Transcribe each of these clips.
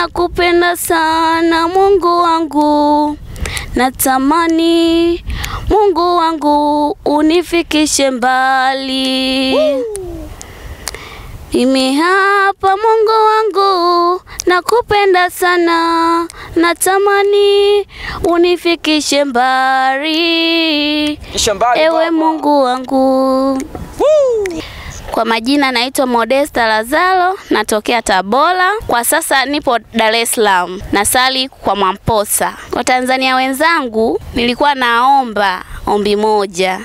nakupenda sana Mungu wangu, natamani Mungu wangu unifikishe mbali. Mimi hapa Mungu wangu, nakupenda sana, natamani unifikishe mbali. Ewe Mungu wangu. Kwa majina naitwa Modesta Lazaro, natokea Tabora. Kwa sasa nipo Dar es Salaam, nasali kwa Mwamposa. Kwa Tanzania wenzangu, nilikuwa naomba ombi moja,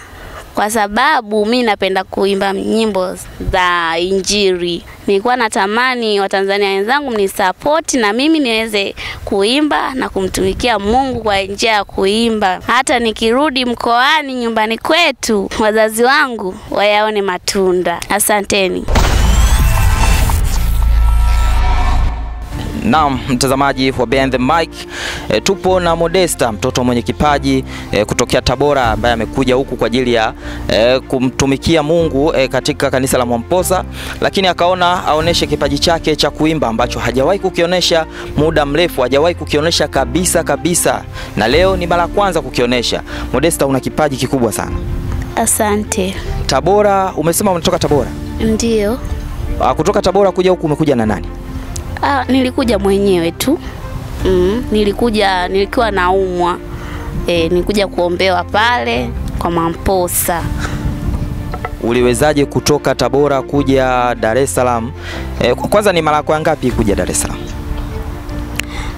kwa sababu mimi napenda kuimba nyimbo za Injili. Nilikuwa natamani Watanzania wenzangu mnisapoti na mimi niweze kuimba na kumtumikia Mungu kwa njia ya kuimba. Hata nikirudi mkoani nyumbani kwetu, wazazi wangu wayaone matunda. Asanteni. Naam, mtazamaji wa Behind the Mic, tupo na Modesta, mtoto mwenye kipaji kutokea Tabora, ambaye amekuja huku kwa ajili ya kumtumikia Mungu katika kanisa la Mwamposa, lakini akaona aoneshe kipaji chake cha kuimba ambacho hajawahi kukionyesha muda mrefu, hajawahi kukionyesha kabisa, na leo ni mara kwanza kukionyesha. Modesta, una kipaji kikubwa sana. Asante. Tabora, umesema unatoka Tabora? Ndio. Kutoka Tabora kuja huku umekuja na nani? Nilikuja mwenyewe tu. Nilikuwa naumwa. Nilikuja kuombewa pale kwa Mwamposa. Uliwezaje kutoka Tabora kuja Dar es Salaam? Kwanza ni mara yako ngapi kuja Dar es Salaam?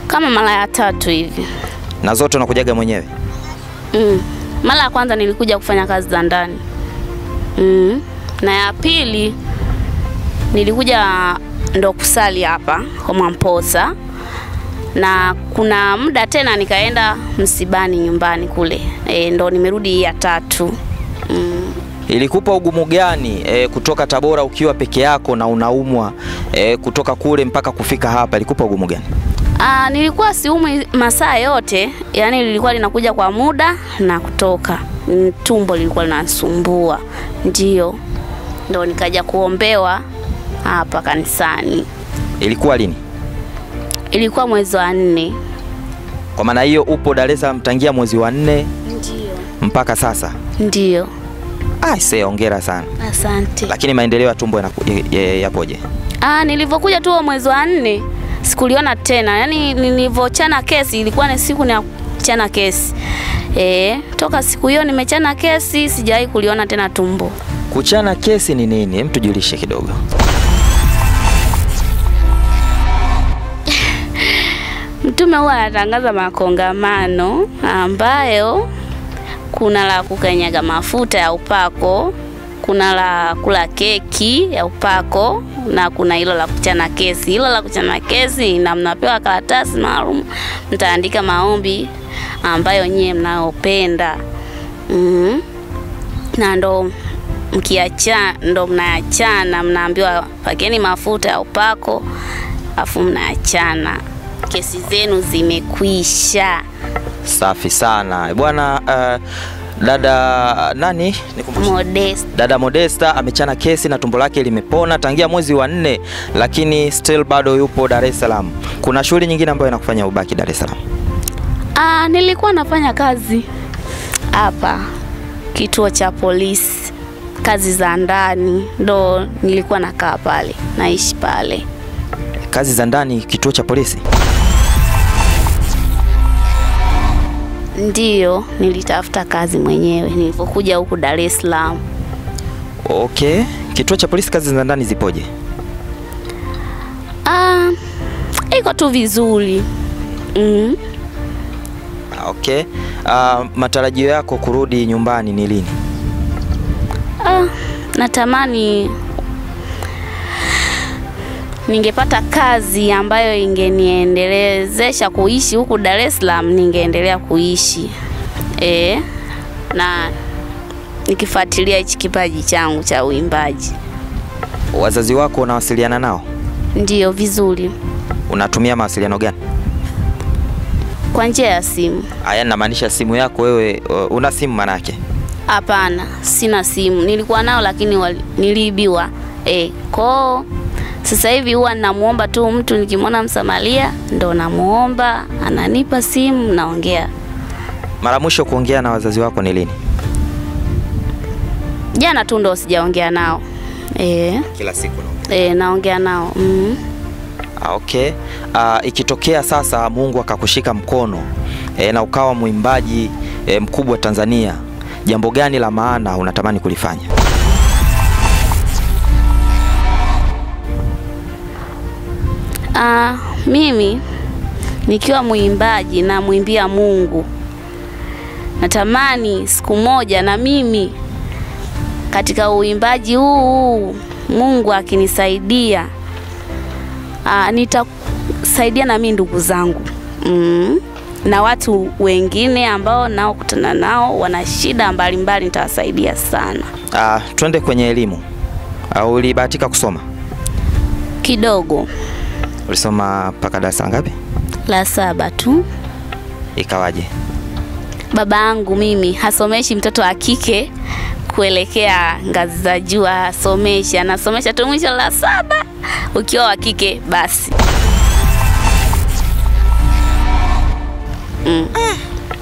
Kama mara ya 3 hivi. Na zote unakujaga mwenyewe? Mara ya kwanza nilikuja kufanya kazi za ndani. Na ya pili nilikuja ndo kusali hapa kwa Mwamposa, na kuna muda tena nikaenda msibani nyumbani kule. Ndo nimerudi ya 3. Ilikupa ugumu gani kutoka Tabora ukiwa peke yako na unaumwa, kutoka kule mpaka kufika hapa, ilikupa ugumu gani? Nilikuwa siumwi masaa yote, yani lilikuwa linakuja kwa muda na kutoka. Tumbo lilikuwa linasumbua. Ndio. Ndo nikaja kuombewa hapa kanisani. Ilikuwa lini? Ilikuwa mwezi wa 4. Kwa maana hiyo upo Dar es Salaam tangia mwezi wa 4? Ndio. Mpaka sasa? Ndio. Hongera sana. Asante. Lakini maendeleo ya tumbo yapoje? Nilivyokuja tu mwezi wa 4 sikuliona tena. Yaani nilivyochana kesi ilikuwa ni siku ya kuchana kesi. Toka siku hiyo nimechana kesi, sijawahi kuliona tena tumbo. Kuchana kesi ni nini? Hem, tujulishe kidogo. Mtume huwa anatangaza makongamano ambayo kuna la kukanyaga mafuta ya upako, kuna la kula keki ya upako, na kuna hilo la kuchana kesi. Hilo la kuchana kesi na mnapewa karatasi maalum, mtaandika maombi ambayo nyie mnaopenda. Na ndo mnayachana, mnaambiwa pakeni mafuta ya upako afu mnaachana. Kesi zenu zimekwisha. Safi sana. Bwana dada nani? Modesta. Dada Modesta amechana kesi na tumbo lake limepona tangia mwezi wa 4, lakini still bado yupo Dar es Salaam. Kuna shughuli nyingine ambayo inakufanya ubaki Dar es Salaam? Nilikuwa nafanya kazi hapa kituo cha polisi, kazi za ndani, ndo nilikuwa nakaa pale, naishi pale. Kazi za ndani kituo cha polisi? Ndio, nilitafuta kazi mwenyewe nilipokuja huku Dar es Salaam. Okay, kituo cha polisi kazi za ndani zipoje? Iko tu vizuri. Okay. Matarajio yako kurudi nyumbani ni lini? Natamani ningepata kazi ambayo ingeniendelezesha kuishi huku Dar es Salaam, ningeendelea kuishi. Na nikifuatilia hichi kipaji changu cha uimbaji. Wazazi wako unawasiliana nao? Ndio, vizuri. Unatumia mawasiliano gani? Kwa njia ya simu. Haya, namaanisha simu yako wewe, una simu manake? Hapana, sina simu. Nilikuwa nao lakini niliibiwa. Kwa Sasa hivi huwa namuomba tu mtu, nikimwona Msamaria ndo namuomba, ananipa simu, naongea. Mara mwisho kuongea na wazazi wako ni lini? Jana tu ndo sijaongea nao. Kila siku naongea? Naongea nao. Okay. Ikitokea sasa Mungu akakushika mkono na ukawa mwimbaji mkubwa Tanzania, jambo gani la maana unatamani kulifanya? Mimi nikiwa mwimbaji na mwimbia Mungu, natamani siku moja na mimi katika uimbaji huu Mungu akinisaidia, nitasaidia na mimi ndugu zangu na watu wengine ambao nao kutana nao wana shida mbalimbali, nitawasaidia sana. Twende kwenye elimu. Ulibahatika kusoma? Kidogo. Ulisoma mpaka darasa ngapi? La 7 tu. Ikawaje? Baba yangu mimi hasomeshi mtoto wa kike kuelekea ngazi za juu, hasomeshi, anasomesha tu mwisho la 7 ukiwa wa kike basi.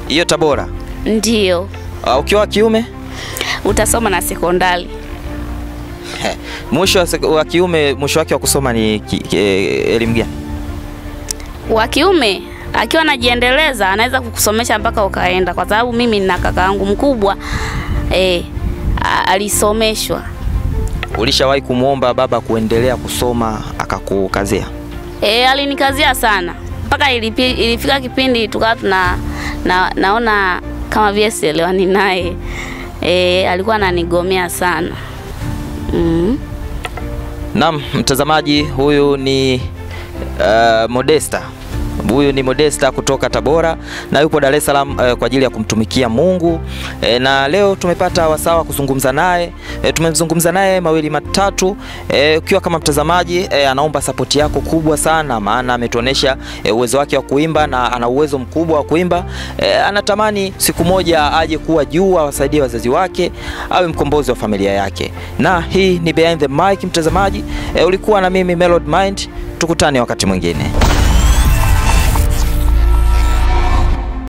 Hiyo Tabora? Ndio. Ukiwa wa kiume? Utasoma na sekondari. Mwisho wa kiume, mwisho wake wa kusoma ni elimu gani? Wa kiume akiwa anajiendeleza anaweza kukusomesha mpaka ukaenda, kwa sababu mimi nina kaka yangu mkubwa alisomeshwa. Ulishawahi kumuomba baba kuendelea kusoma akakukazia? Alinikazia sana. Mpaka ilifika kipindi tukawa naona kama vile sielewani naye. Alikuwa ananigomea sana. Naam, mtazamaji, huyu ni Modesta. Huyu ni Modesta kutoka Tabora na yupo Dar es Salaam kwa ajili ya kumtumikia Mungu. Na leo tumepata wasaa kuzungumza naye. Tumezungumza naye mawili matatu. Ukiwa kama mtazamaji, anaomba support yako kubwa sana, maana ametuonesha uwezo wake wa kuimba na ana uwezo mkubwa wa kuimba. Anatamani siku moja aje kuwa juu, awasaidie wazazi wake, awe mkombozi wa familia yake. Na hii ni Behind the Mic mtazamaji. Ulikuwa na mimi Melody Mind. Tukutane wakati mwingine.